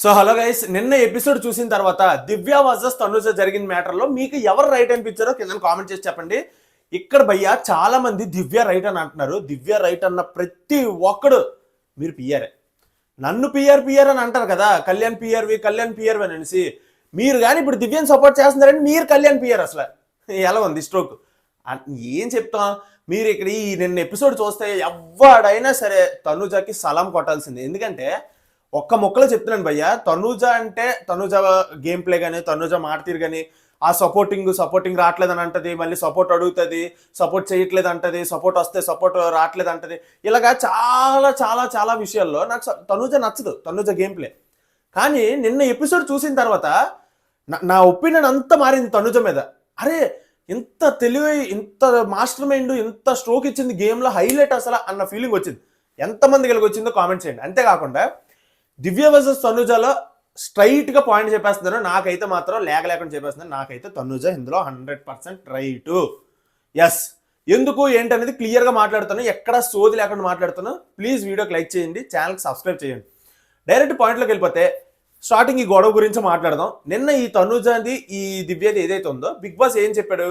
So hello guys, నిన్న episode చూసిన తర్వాత దివ్య వర్సెస్ తనుజ జరిగిన మ్యాటర్లో మీకు ఎవరు రైట్ అనిపించారో కింద కామెంట్ చేసి చెప్పండి. ఇక్కడ భయ్యా చాలా మంది దివ్య రైట్ అని అంటున్నారు. దివ్య రైట్ అన్న ప్రతి ఒక్కడు మీరు పిఆర్ఏ. నన్ను పిఆర్ అని అంటారు కదా, కళ్యాణ్ పిఆర్వి అనేసి. మీరు కానీ ఇప్పుడు దివ్యని సపోర్ట్ చేస్తున్నారని మీరు కళ్యాణ్ పిఆర్. అసలు ఎలా ఉంది స్ట్రోక్? ఏం చెప్తాం? మీరు ఇక్కడ ఈ నిన్న ఎపిసోడ్ చూస్తే ఎవడైనా సరే తనుజకి సలాం కొట్టాల్సిందే. ఎందుకంటే ఒక్క మొక్కలో చెప్తున్నాను భయ్య, తనుజ అంటే తనుజ గేమ్ ప్లే కానీ తనుజ మాటతీరు కానీ ఆ సపోర్టింగ్ రావట్లేదని అంటది, మళ్ళీ సపోర్ట్ అడుగుతుంది, సపోర్ట్ చేయట్లేదు అంటది, సపోర్ట్ వస్తే సపోర్ట్ రావట్లేదు అంటది. ఇలాగా చాలా చాలా చాలా విషయాల్లో నాకు తనుజ నచ్చదు, తనుజ గేమ్ ప్లే. కానీ నిన్న ఎపిసోడ్ చూసిన తర్వాత నా ఒపీనియన్ అంతా మారింది తనుజ మీద. అరే ఇంత తెలివి, ఇంత మాస్టర్ మైండ్, ఇంత స్ట్రోక్ ఇచ్చింది గేమ్లో, హైలైట్ అసలు అన్న ఫీలింగ్ వచ్చింది. ఎంతమంది కలిగి వచ్చిందో కామెంట్ చేయండి. అంతేకాకుండా దివ్య వర్సెస్ తనుజలో స్ట్రైట్గా పాయింట్ చెప్పేస్తున్నాను. నాకైతే మాత్రం లేకుండా చెప్పేస్తున్నాను. నాకైతే తనుజ ఇందులో 100% రైటు. ఎస్, ఎందుకు ఏంటనేది క్లియర్గా మాట్లాడుతాను, ఎక్కడ సోది లేకుండా మాట్లాడుతాను. ప్లీజ్ వీడియోకి లైక్ చేయండి, ఛానల్కి సబ్స్క్రైబ్ చేయండి. డైరెక్ట్ పాయింట్లోకి వెళ్ళిపోతే స్టార్టింగ్ ఈ గొడవ గురించి మాట్లాడదాం. నిన్న ఈ తనుజది ఈ దివ్యది ఏదైతే ఉందో, బిగ్ బాస్ ఏం చెప్పాడు,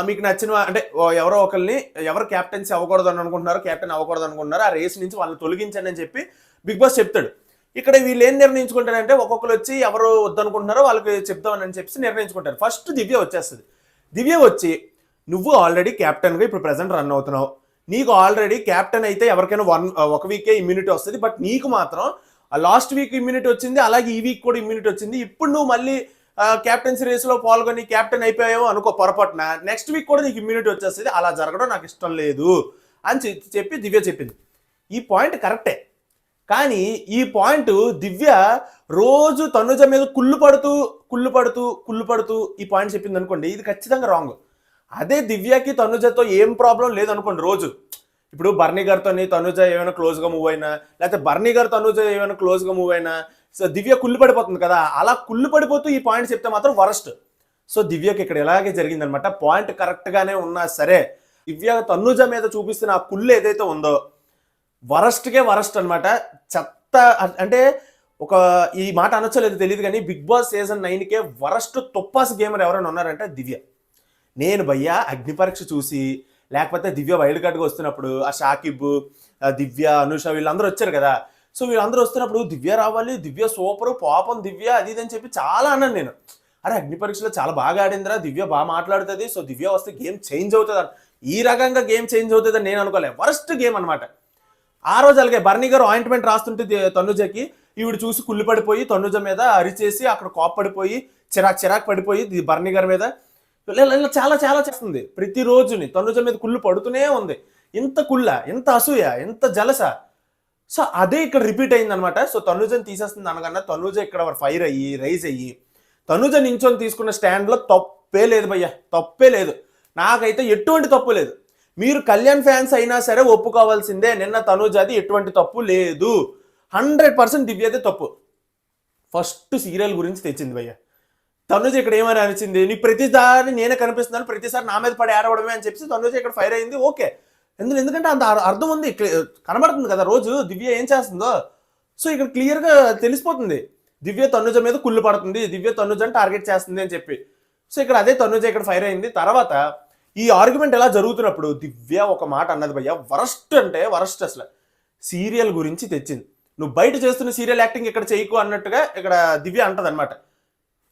మీకు నచ్చిన అంటే ఎవరో ఒకరిని, ఎవరు క్యాప్టెన్సీ అవ్వకూడదు అని అనుకుంటున్నారో, క్యాప్టెన్ అవ్వకూడదు అనుకుంటున్నారో ఆ రేస్ నుంచి వాళ్ళని తొలగించండి అని చెప్పి బిగ్ బాస్ చెప్తాడు. ఇక్కడ వీళ్ళు ఏం నిర్ణయించుకుంటారంటే, ఒక్కొక్కరు వచ్చి ఎవరు వద్దనుకుంటున్నారో వాళ్ళకి చెప్తామని చెప్పి నిర్ణయించుకుంటారు. ఫస్ట్ దివ్య వచ్చేస్తుంది. దివ్య వచ్చి, నువ్వు ఆల్రెడీ క్యాప్టెన్గా ఇప్పుడు ప్రెసెంట్ రన్ అవుతున్నావు, నీకు ఆల్రెడీ క్యాప్టెన్ అయితే ఎవరికైనా ఒక వీకే ఇమ్యూనిటీ వస్తుంది, బట్ నీకు మాత్రం లాస్ట్ వీక్ ఇమ్యూనిటీ వచ్చింది, అలాగే ఈ వీక్ కూడా ఇమ్యూనిటీ వచ్చింది. ఇప్పుడు నువ్వు మళ్ళీ క్యాప్టెన్సీ రేస్లో పాల్గొని క్యాప్టెన్ అయిపోయావో అనుకో పొరపాటున, నెక్స్ట్ వీక్ కూడా నీకు ఇమ్యూనిటీ వచ్చేస్తుంది, అలా జరగడం నాకు ఇష్టం లేదు అని చెప్పి దివ్య చెప్పింది. ఈ పాయింట్ కరెక్టే. కానీ ఈ పాయింట్ దివ్య రోజు తనుజ మీద కుళ్ళు పడుతూ ఈ పాయింట్ చెప్పింది అనుకోండి, ఇది ఖచ్చితంగా రాంగ్. అదే దివ్యకి తనుజతో ఏం ప్రాబ్లం లేదనుకోండి, రోజు ఇప్పుడు బర్నీ గారితో తనుజ ఏమైనా క్లోజ్గా మూవ్ అయినా, లేకపోతే బర్నీ గారు తనుజ ఏమైనా క్లోజ్గా మూవ్ అయినా, సో దివ్య కుళ్ళు పడిపోతుంది కదా, అలా కుళ్ళు పడిపోతూ ఈ పాయింట్ చెప్తే మాత్రం వరస్ట్. సో దివ్యకి ఇక్కడ ఇలాగే జరిగిందనమాట. పాయింట్ కరెక్ట్గానే ఉన్నా సరే దివ్య తనుజ మీద చూపిస్తున్న ఆ కుళ్ళు ఏదైతే ఉందో వరస్ట్ అనమాట. చెత్త అంటే ఒక ఈ మాట అనొచ్చలేదు తెలియదు కానీ బిగ్ బాస్ సీజన్ 9కే వరస్ట్ తొప్పాస్ గేమర్ ఎవరైనా ఉన్నారంటే దివ్య. నేను భయ్యా అగ్ని పరీక్ష చూసి, లేకపోతే దివ్య వైల్డ్ కార్డ్గా వస్తున్నప్పుడు ఆ షాకిబ్, దివ్య, అనుష వీళ్ళందరూ వచ్చారు కదా, సో వీళ్ళందరూ వస్తున్నప్పుడు దివ్య రావాలి, దివ్య సూపరు, పాపం దివ్య అది ఇది అని చెప్పి చాలా అన్నాను నేను. అరే అగ్ని పరీక్షలో చాలా బాగా ఆడిందిరా, దివ్య బాగా మాట్లాడుతుంది, సో దివ్య వస్తే గేమ్ చేంజ్ అవుతుంది, ఈ రకంగా గేమ్ చేంజ్ అవుతుందని నేను అనుకోలే. వరస్ట్ గేమ్ అనమాట. ఆ రోజు అలాగే బర్నీ గారు ఆయింట్మెంట్ రాస్తుంటే తనుజకి ఈవిడ చూసి కుళ్ళు పడిపోయి తనుజ మీద అరిచేసి అక్కడ కోప్పడిపోయి చిరాకు పడిపోయి బర్నీ గారి మీద ఇలా చాలా చాలా చేస్తుంది. ప్రతిరోజుని తనుజ మీద కుళ్ళు పడుతూనే ఉంది. ఇంత కుళ్ళ, ఎంత అసూయ, ఎంత జలస. సో అదే ఇక్కడ రిపీట్ అయింది అనమాట. సో తనుజని తీసేస్తుంది అనగానే తనుజ ఇక్కడ ఫైర్ అయ్యి రైజ్ అయ్యి తనుజ నించొని తీసుకున్న స్టాండ్లో తప్పే లేదు భయ్య, తప్పే లేదు. నాకైతే ఎటువంటి తప్పు లేదు. మీరు కళ్యాణ్ ఫ్యాన్స్ అయినా సరే ఒప్పుకోవాల్సిందే, నిన్న తనుజది ఎటువంటి తప్పు లేదు. 100% దివ్యదే తప్పు. ఫస్ట్ సీరియల్ గురించి తెచ్చింది భయ్య. తనుజ ఇక్కడ ఏమని అనిచింది, నీకు ప్రతిసారి నేనే కనిపిస్తున్నాను, ప్రతిసారి నా మీద పడి ఆడవడమే అని చెప్పి తనుజ ఇక్కడ ఫైర్ అయింది. ఓకే, ఎందుకంటే అంత అర్థం ఉంది, కనబడుతుంది కదా రోజు దివ్య ఏం చేస్తుందో. సో ఇక్కడ క్లియర్గా తెలిసిపోతుంది దివ్య తనుజ మీద కుళ్ళు పడుతుంది, దివ్య తనుజని టార్గెట్ చేస్తుంది అని చెప్పి. సో ఇక్కడ అదే తనుజ ఇక్కడ ఫైర్ అయింది. తర్వాత ఈ ఆర్గ్యుమెంట్ ఎలా జరుగుతున్నప్పుడు దివ్య ఒక మాట అన్నది భయ్య, వరస్ట్ అంటే వరస్ట్. అసలు సీరియల్ గురించి తెచ్చింది, నువ్వు బయట చేస్తున్న సీరియల్ యాక్టింగ్ ఇక్కడ చేయకు అన్నట్టుగా ఇక్కడ దివ్య అంటది అనమాట.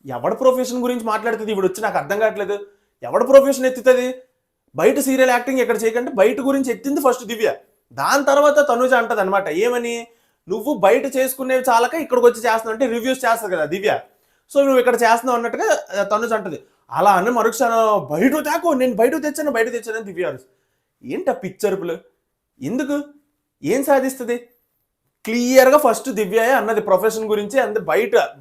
ఎవడ ప్రొఫెషన్ గురించి మాట్లాడుతుంది ఇప్పుడు వచ్చి, నాకు అర్థం కావట్లేదు. ఎవడ ప్రొఫెషన్ ఎత్తుతుంది? బయట సీరియల్ యాక్టింగ్ ఎక్కడ చేయకంటే బయట గురించి ఎత్తింది ఫస్ట్ దివ్య. దాని తర్వాత తనుజ అంటది అనమాట, ఏమని, నువ్వు బయట చేసుకునేవి చాలక ఇక్కడికి వచ్చి చేస్తున్నావు అంటే రివ్యూస్ చేస్తుంది కదా దివ్య, సో నువ్వు ఇక్కడ చేస్తున్నావు అన్నట్టుగా తనుజ అంటది. అలా అని మరుక్షణం నేను బయట తెచ్చాను దివ్య. ఏంట పిచ్చరుపులు? ఎందుకు? ఏం సాధిస్తుంది? క్లియర్గా ఫస్ట్ దివ్య అన్నది ప్రొఫెషన్ గురించి, అంతే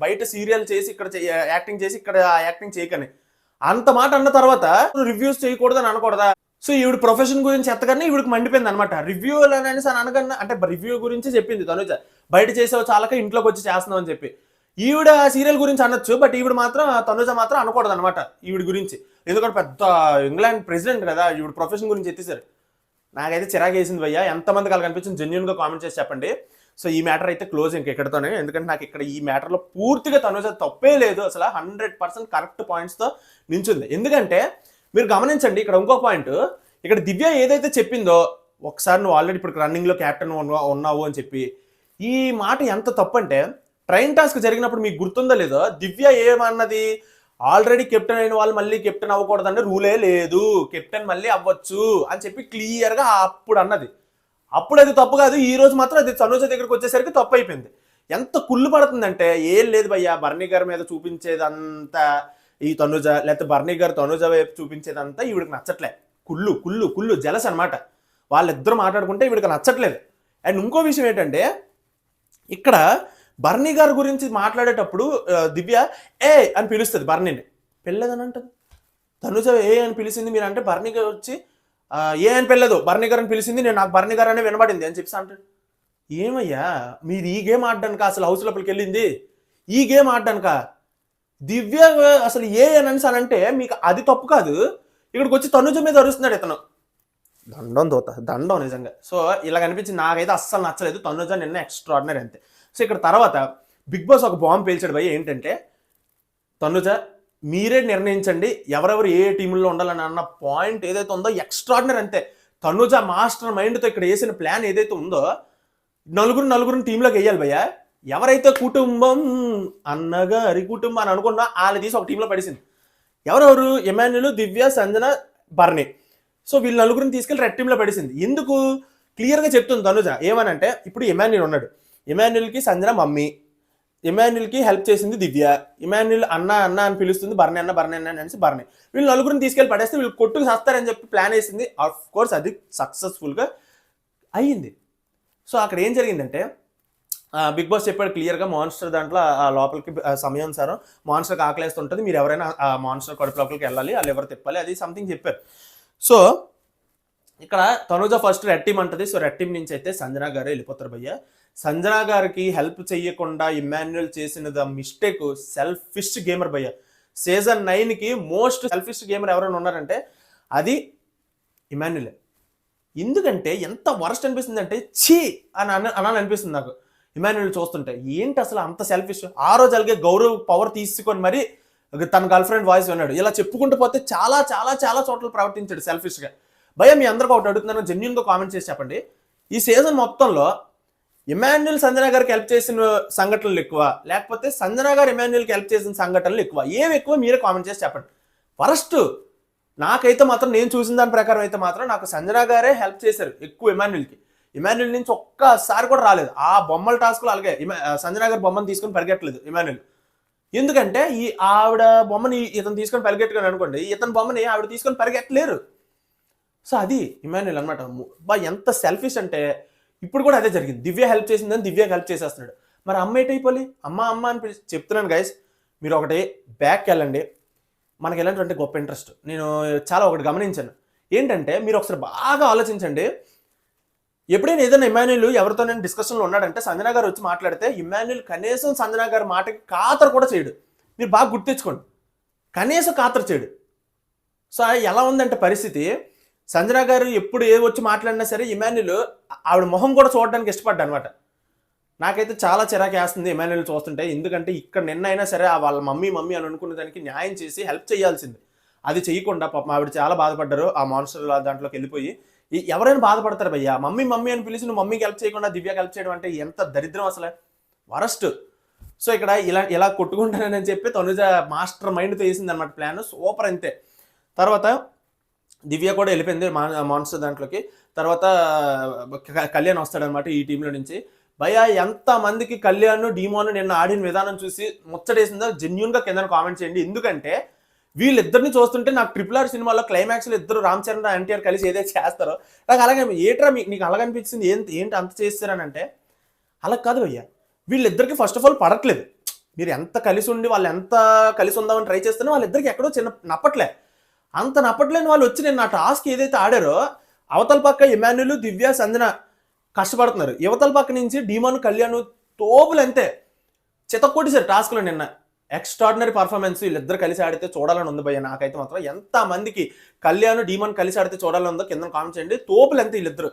బయట సీరియల్ చేసి ఇక్కడ యాక్టింగ్ చేసి ఇక్కడ యాక్టింగ్ చేయకని అంత మాట అన్న తర్వాత రివ్యూస్ చేయకూడదని అనకూడదా? సో ఈవిడ ప్రొఫెషన్ గురించి ఎత్తగానే ఈవిడికి మండిపోయింది అనమాట. రివ్యూలు అనేసి అని అనగన్నా, అంటే రివ్యూ గురించి చెప్పింది తనుజ, బయట చేసేవి చాలక ఇంట్లోకి వచ్చి చేస్తున్నావు అని చెప్పి. ఈవిడ సీరియల్ గురించి అనొచ్చు, బట్ తనుజ మాత్రం అనకూడదు అనమాట ఈవిడ గురించి. ఎందుకంటే పెద్ద ఇంగ్లాండ్ ప్రెసిడెంట్ కదా, ఈవిడ ప్రొఫెషన్ గురించి ఎత్తేసారు. నాకైతే చిరాకు వేసింది భయ్య. ఎంతమంది కనుక కనిపించింది జెన్యున్గా కామెంట్ చేసి చెప్పండి. సో ఈ మ్యాటర్ అయితే క్లోజ్ ఇంకెక్కడితోనే, ఎందుకంటే నాకు ఇక్కడ ఈ మ్యాటర్లో పూర్తిగా తనుజ తప్పే లేదు, అసలు 100% కరెక్ట్ పాయింట్స్తో నించుంది. ఎందుకంటే మీరు గమనించండి ఇక్కడ ఇంకో పాయింట్, ఇక్కడ దివ్య ఏదైతే చెప్పిందో ఒకసారి నువ్వు ఆల్రెడీ ఇప్పుడు రన్నింగ్లో క్యాప్టెన్ ఉన్నావు అని చెప్పి, ఈ మాట ఎంత తప్పు అంటే ట్రైన్ టాస్క్ జరిగినప్పుడు మీకు గుర్తుందో లేదో దివ్య ఏమన్నది, ఆల్రెడీ కెప్టెన్ అయిన వాళ్ళు మళ్ళీ కెప్టెన్ అవ్వకూడదంటే రూలే లేదు, కెప్టెన్ మళ్ళీ అవ్వచ్చు అని చెప్పి క్లియర్గా అప్పుడు అన్నది. అప్పుడు అది తప్పు కాదు, ఈ రోజు మాత్రం అది తనుజ దగ్గరకు వచ్చేసరికి తప్పు అయిపోయింది. ఎంత కుళ్ళు పడుతుందంటే, ఏం లేదు భయ్యా బర్నీ గారి మీద చూపించేదంతా ఈ తనుజ, లేకపోతే బర్నీ గారు తనుజ వైపు చూపించేదంతా ఈవిడికి నచ్చట్లే. కుళ్ళు కుళ్ళు కుళ్ళు జలస్ అనమాట. వాళ్ళిద్దరూ మాట్లాడుకుంటే ఈవిడికి నచ్చట్లేదు. అండ్ ఇంకో విషయం ఏంటంటే, ఇక్కడ బర్నీ గారి గురించి మాట్లాడేటప్పుడు దివ్య ఏ అని పిలుస్తుంది బర్నీని, పెళ్ళదని అంటది. తనుజ ఏ అని పిలిచింది మీరు అంటే బర్నీ గారు వచ్చి ఏ అని పెళ్ళదు, బర్నీ గారు అని పిలిచింది, నేను నాకు బర్నీ గారు అనే వినబడింది అని చెప్పి అంటాడు. ఏమయ్యా మీరు ఈ గేమ్ ఆడడానిక అసలు హౌస్ లోపలికి వెళ్ళింది, ఈ గేమ్ ఆడడానిక? దివ్య అసలు ఏ అని అంటే మీకు అది తప్పు కాదు, ఇక్కడికి వచ్చి తనుజ మీద అరుస్తున్నాడు ఇతను. దండం దోత దండం నిజంగా. సో ఇలా కనిపించింది, నాకైతే అస్సలు నచ్చలేదు. తనుజ నిన్న ఎక్స్ట్రాడినరీ అంతే. సో ఇక్కడ తర్వాత బిగ్ బాస్ ఒక బాంబు పేల్చాడు భయ్య, ఏంటంటే తనుజ మీరే నిర్ణయించండి ఎవరెవరు ఏ టీంలో ఉండాలని అన్న పాయింట్ ఏదైతే ఉందో ఎక్స్ట్రాడినరీ అంతే. తనుజ మాస్టర్ మైండ్తో ఇక్కడ వేసిన ప్లాన్ ఏదైతే ఉందో, నలుగురిని టీంలోకి వేయాలి భయ్య. ఎవరైతే కుటుంబం అన్నగారి కుటుంబం అని అనుకున్నా వాళ్ళని తీసి ఒక టీంలో పడేసింది. ఎవరెవరు? ఎమాన్యుల్, దివ్య, సంజన, బర్నీ. సో వీళ్ళు నలుగురిని తీసుకెళ్ళి రెడ్ టీంలో పడేసింది. ఎందుకు క్లియర్గా చెప్తుంది తనుజ ఏమనంటే, ఇప్పుడు ఎమాన్యుల్ ఉన్నాడు, ఎమాన్యుల్కి సంజన మమ్మీ, ఎమాన్యుల్కి హెల్ప్ చేసింది దివ్య, ఎమాన్యుల్ అన్న అన్న అని పిలుస్తుంది, బర్నీ అన్న బర్నీ అన్న అనేసి బర్నీ. వీళ్ళు నలుగురిని తీసుకెళ్ళి పడేస్తే వీళ్ళు కొట్టుకు చేస్తారని చెప్పి ప్లాన్ వేసింది. ఆఫ్ కోర్స్ అది సక్సెస్ఫుల్గా అయ్యింది. సో అక్కడ ఏం జరిగిందంటే, బిగ్ బాస్ చెప్పాడు క్లియర్గా, మాన్స్టర్ దాంట్లో ఆ లోపలికి సమయానుసారం మాన్స్టర్కి ఆకలేస్తుంటుంది, మీరు ఎవరైనా ఆ మాన్స్టర్ కడుపు లోపలికి వెళ్ళాలి, వాళ్ళు ఎవరు తిప్పాలి, అది సంథింగ్ చెప్పారు. సో ఇక్కడ తనుజ ఫస్ట్ రెడ్ టీమ్ అంటది. సో రెడ్ టీం నుంచి అయితే సంజన గారు వెళ్ళిపోతారు భయ్య. సంజన గారికి హెల్ప్ చేయకుండా ఇమ్మాన్యుయల్ చేసిన మిస్టేక్, సెల్ఫిష్ గేమర్ భయ్య. సీజన్ 9కి మోస్ట్ సెల్ఫిష్ గేమర్ ఎవరైనా ఉన్నారంటే అది ఇమ్మాన్యుయలే. ఎందుకంటే ఎంత వరస్ట్ అనిపిస్తుంది అంటే ఛీ అని అనిపిస్తుంది నాకు ఇమ్మాన్యుయల్ చూస్తుంటే. ఏంటి అసలు అంత సెల్ఫిష్? ఆ రోజు అలాగే గౌరవ్ పవర్ తీసుకొని మరి తన గర్ల్ ఫ్రెండ్ వాయిస్ విన్నాడు. ఇలా చెప్పుకుంటూ పోతే చాలా చాలా చాలా చోట్ల ప్రవర్తించాడు సెల్ఫిష్గా. భయ్య మీ అందరికీ ఒకటి అడుగుతున్నాను, జెన్యూన్గా కామెంట్ చేసి చెప్పండి. ఈ సీజన్ మొత్తంలో ఇమాన్యుయల్ సంజన గారికి హెల్ప్ చేసిన సంఘటనలు ఎక్కువ, లేకపోతే సంజన గారు ఇమాన్యుయల్కి హెల్ప్ చేసిన సంఘటనలు ఎక్కువ? ఏవి ఎక్కువ మీరే కామెంట్ చేసి చెప్పండి. ఫస్ట్ నాకైతే మాత్రం, నేను చూసిన దాని ప్రకారం అయితే మాత్రం నాకు సంజన గారే హెల్ప్ చేశారు ఎక్కువ ఇమాన్యుయల్కి. ఇమాన్యుయల్ నుంచి ఒక్కసారి కూడా రాలేదు. ఆ బొమ్మల టాస్క్లో అలాగే సంజన గారి బొమ్మను తీసుకొని పరిగెట్టలేదు ఇమాన్యుయల్. ఎందుకంటే ఈ ఆవిడ బొమ్మని ఇతను తీసుకొని పరిగెట్టుకుని అనుకోండి, ఇతని బొమ్మని ఆవిడ తీసుకొని పరిగెట్టలేరు. సో అది ఇమాన్యుయల్ అనమాట. ఎంత సెల్ఫిష్ అంటే ఇప్పుడు కూడా అదే జరిగింది. దివ్య హెల్ప్ చేసిందని దివ్యకి హెల్ప్ చేసేస్తున్నాడు. మరి అమ్మ ఎటైపోయి అమ్మ అమ్మ అని చెప్తున్నాను గైస్. మీరు ఒకటి బ్యాక్కి వెళ్ళండి. మనకి ఎలాంటి గొప్ప ఇంట్రెస్ట్ నేను చాలా ఒకటి గమనించాను ఏంటంటే, మీరు ఒకసారి బాగా ఆలోచించండి. ఎప్పుడైనా ఏదైనా ఇమాన్యుయల్ ఎవరితో నేను డిస్కషన్లో ఉన్నాడంటే సంజన గారు వచ్చి మాట్లాడితే ఇమాన్యుయల్ కనీసం సంజన గారి మాటకి ఖాతరు కూడా చేయడు. మీరు బాగా గుర్తించుకోండి, కనీసం ఖాతరు చేయడు. సో ఎలా ఉందంటే పరిస్థితి, సంజన గారు ఎప్పుడు ఏ వచ్చి మాట్లాడినా సరే ఇమాన్యుయల్ ఆవిడ మొహం కూడా చూడడానికి ఇష్టపడ్డా అనమాట. నాకైతే చాలా చిరాకు వేస్తుంది ఇమాన్యుయల్ చూస్తుంటే. ఎందుకంటే ఇక్కడ నిన్న అయినా సరే వాళ్ళ మమ్మీ అని అనుకున్న దానికి న్యాయం చేసి హెల్ప్ చేయాల్సింది, అది చేయకుండా పాపం ఆవిడ చాలా బాధపడ్డారు. ఆ మాన్స్టర్ దాంట్లోకి వెళ్ళిపోయి ఎవరైనా బాధపడతారు భయ్యా. మమ్మీ అని పిలిచి నువ్వు మమ్మీకి హెల్ప్ చేయకుండా దివ్యకి హెల్ప్ చేయడం అంటే ఎంత దరిద్రం అసలు, వరస్ట్. సో ఇక్కడ ఇలా కొట్టుకుంటానని చెప్పి తనుజ మాస్టర్ మైండ్తో వేసింది అనమాట ప్లాన్. సూపర్ అంతే. తర్వాత దివ్య కూడా వెళ్ళిపోయింది మాన్స్టర్ దాంట్లోకి. తర్వాత కళ్యాణ్ వస్తాడనమాట ఈ టీంలో నుంచి. భయ్యా ఎంతమందికి కళ్యాణ్ డీమోన్ నిన్న ఆడిన విధానం చూసి ముచ్చటేసిందో జెన్యూన్గా కింద కామెంట్ చేయండి. ఎందుకంటే వీళ్ళిద్దరిని చూస్తుంటే నాకు RRR సినిమాలో క్లైమాక్స్లో ఇద్దరు రామ్ చరణ్ ఎన్టీఆర్ కలిసి ఏదైతే చేస్తారో నాకు అలాగే ఏట్రా నీకు అలాగనిపించింది, ఏంటి అంత చేస్తారనంటే అలా కాదు భయ్యా. వీళ్ళిద్దరికి ఫస్ట్ ఆఫ్ ఆల్ పడట్లేదు. మీరు ఎంత కలిసి ఉండి వాళ్ళు ఎంత కలిసి ఉందామని ట్రై చేస్తున్నా వాళ్ళిద్దరికి ఎక్కడో చిన్న నప్పట్లే. అంత నప్పట్లేని వాళ్ళు వచ్చి నేను నా టాస్క్ ఏదైతే ఆడారో అవతల పక్క ఇమాన్యుయల్, దివ్య, సంజన కష్టపడుతున్నారు. యువతల పక్క నుంచి డీమోన్, కళ్యాణ్ తోపులు అంతే చితక్కొట్టేశారు టాస్క్లో నిన్న. Extraordinary performance. వీళ్ళిద్దరు కలిసి ఆడితే చూడాలని ఉంది భయ్య నాకైతే మాత్రం. ఎంత మందికి కళ్యాణ్, డీమోన్ కలిసి ఆడితే చూడాలని ఉందో కింద కామెంట్ చేయండి. తోపులు అంతే వీళ్ళిద్దరు.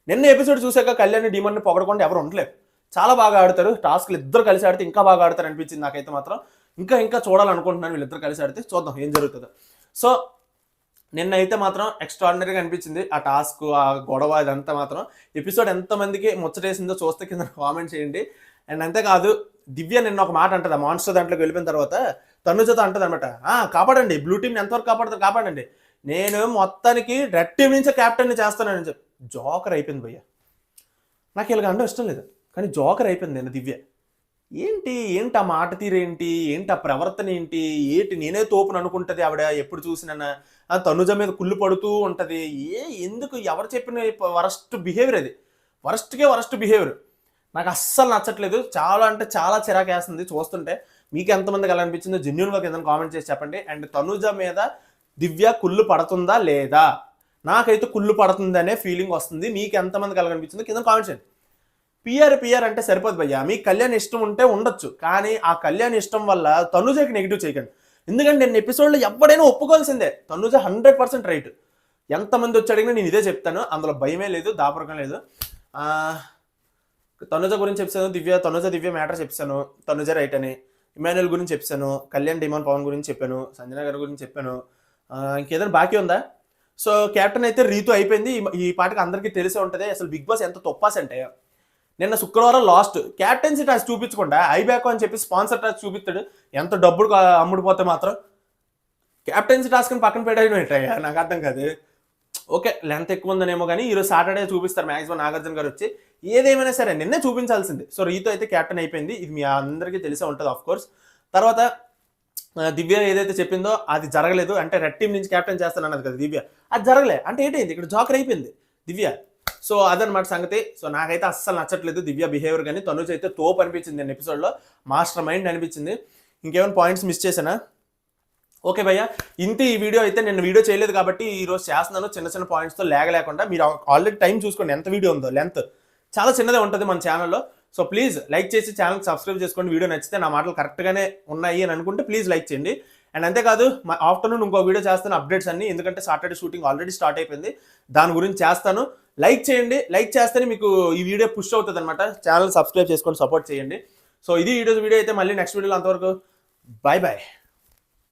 నిన్న ఎపిసోడ్ చూసాక కళ్యాణ్, డీమోన్ని పొగడకుండా ఎవరు ఉండలేదు. చాలా బాగా ఆడతారు. టాస్క్లు ఇద్దరు కలిసి ఆడితే ఇంకా బాగా ఆడతారు అనిపించింది నాకైతే మాత్రం. ఇంకా చూడాలనుకుంటున్నాను వీళ్ళిద్దరు కలిసి ఆడితే. చూద్దాం ఏం జరుగుతుందో. సో నిన్నైతే మాత్రం ఎక్స్ట్రాడినరీగా అనిపించింది ఆ టాస్క్, ఆ గొడవ, ఇదంతా మాత్రం. ఎపిసోడ్ ఎంతమందికి ముచ్చటేసిందో చూస్తే కింద కామెంట్ చేయండి. అండ్ అంతేకాదు దివ్య నిన్న ఒక మాట అంటది, ఆ మాన్స్టర్ దాంట్లోకి వెళ్ళిపోయిన తర్వాత తనుజతో అంటది అనమాట, కాపాడండి, బ్లూ టీంని ఎంతవరకు కాపాడతారు కాపాడండి, నేను మొత్తానికి రెడ్ టీం నుంచే క్యాప్టెన్ని చేస్తానని చెప్పి. జోకర్ అయిపోయింది భయ్య. నాకు ఇలాగ అంటే ఇష్టం లేదు, కానీ జోకర్ అయిపోయింది నేను దివ్య. ఏంటి ఆ మాట తీరేంటి, ఏంటి ఆ ప్రవర్తన ఏంటి, నేనే తోపును అనుకుంటుంది ఆవిడ ఎప్పుడు చూసినా. ఆ తనుజ మీద కుళ్ళు పడుతూ ఉంటుంది. ఎందుకు, ఎవరు చెప్పిన వరస్ట్ బిహేవియర్ అది, వరస్ట్ బిహేవియర్. నాకు అస్సలు నచ్చట్లేదు. చాలా అంటే చాలా చిరాకేస్తుంది చూస్తుంటే. మీకు ఎంతమందికి అలా అనిపించిందో జెన్యూన్గా కింద కామెంట్ చేసి చెప్పండి. అండ్ తనుజ మీద దివ్య కుళ్ళు పడుతుందా లేదా? నాకైతే కుళ్ళు పడుతుంది అనే ఫీలింగ్ వస్తుంది. మీకు ఎంతమందికి అలా అనిపించిందో కింద కామెంట్ చేయండి. పిఆర్ అంటే సరిపోదు భయ్యా. మీకు కళ్యాణ్ ఇష్టం ఉంటే ఉండొచ్చు, కానీ ఆ కళ్యాణ్ ఇష్టం వల్ల తనుజకి నెగిటివ్ చేయకండి. ఎందుకంటే నేను ఎపిసోడ్లో ఎవడైనా ఒప్పుకోవాల్సిందే, తనుజ 100% రైట్. ఎంతమంది వచ్చి అడిగినా నేను ఇదే చెప్తాను, అందులో భయమే లేదు, దాపరకం లేదు. తనుజ గురించి చెప్పాను, దివ్య మ్యాటర్ చెప్పాను, తనుజ రైట్ అని. ఇమాన్యుల్ గురించి చెప్పాను, కళ్యాణ్ డిమాన్ పవన్ గురించి చెప్పాను, సంజన గారి గురించి చెప్పాను. ఇంకేదైనా బాకీ ఉందా? సో క్యాప్టెన్ అయితే రీతు అయిపోయింది. ఈ పాటకి అందరికీ తెలిసే ఉంటుంది అసలు బిగ్ బాస్ ఎంత తొప్పాస్ అంటే. నిన్న శుక్రవారం లాస్ట్ క్యాప్టెన్సీ టాస్క్ చూపించకుండా ఐబ్యాక్ అని చెప్పి స్పాన్సర్ టాస్క్ చూపిస్తాడు. ఎంత డబ్బులు అమ్ముడిపోతే మాత్రం క్యాప్టెన్సీ టాస్క్ని పక్కన పెట్టడం ఏంటయ్యా, నాకు అర్థం కాదు. ఓకే లెంత్ ఎక్కువ ఉందనేమో, కానీ ఈరోజు సాటర్డే చూపిస్తారు మ్యాక్సిమం నాగార్జున గారు వచ్చి. ఏదేమైనా సరే నిన్నే చూపించాల్సింది. సో రీతు అయితే క్యాప్టెన్ అయిపోయింది, ఇది మీ అందరికీ తెలిసే ఉంటుంది ఆఫ్ కోర్స్. తర్వాత దివ్య ఏదైతే చెప్పిందో అది జరగలేదు, అంటే రెడ్ టీం నుంచి క్యాప్టెన్ చేస్తానన్నది కదా దివ్య, అది జరగలే. అంటే ఏంటైంది ఇక్కడ, జోకర్ అయిపోయింది దివ్య. సో అదనమాట సంగతి. సో నాకైతే అస్సలు నచ్చట్లేదు దివ్య బిహేవియర్, కానీ తనుజ అయితే తోపు అనిపించింది నేను ఎపిసోడ్లో, మాస్టర్ మైండ్ అనిపించింది. ఇంకేమైనా పాయింట్స్ మిస్ చేశానా? ఓకే భయ్య, ఇంత ఈ వీడియో అయితే. నేను వీడియో చేయలేదు కాబట్టి ఈరోజు చేస్తున్నాను చిన్న పాయింట్స్తో లేకుండా. మీరు ఆల్రెడీ టైం చూసుకోండి ఎంత వీడియో ఉందో, లెంత్ చాలా చిన్నదే ఉంటుంది మన ఛానల్లో. సో ప్లీజ్ లైక్ చేసి ఛానల్కి సబ్స్క్రైబ్ చేసుకోండి. వీడియో నచ్చితే, నా మాటలు కరెక్ట్గానే ఉన్నాయి అని అనుకుంటే ప్లీజ్ లైక్ చేయండి. అండ్ అంతేకాదు ఆఫ్టర్నూన్ ఇంకో వీడియో చేస్తాను, అప్డేట్స్ అన్ని, ఎందుకంటే సాటర్డే షూటింగ్ ఆల్రెడీ స్టార్ట్ అయిపోయింది, దాని గురించి చేస్తాను. లైక్ చేయండి, లైక్ చేస్తేనే మీకు ఈ వీడియో పుష్ అవుతుంది అనమాట. ఛానల్ సబ్స్క్రైబ్ చేసుకొని సపోర్ట్ చేయండి. సో ఇది ఈరోజు వీడియో అయితే. మళ్ళీ నెక్స్ట్ వీడియోలో అంతవరకు బాయ్.